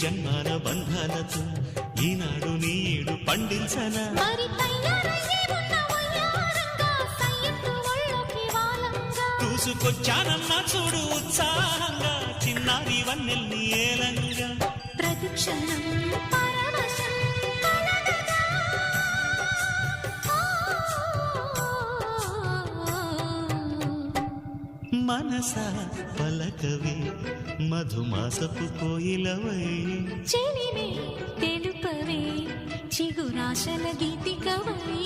జన్మాల బంధాలతో ఈనాడు నీడు పండించనా చూసుకొచ్చానన్నా చూడు ఉత్సాహంగా చిన్నారి వన్నెల్ని ఏలంగా ప్రతిక్షణం మనసా పలకవే మధుమాసపు కోయిలవై చెలిమే తెలుపవే చిగురాశల గీతికవై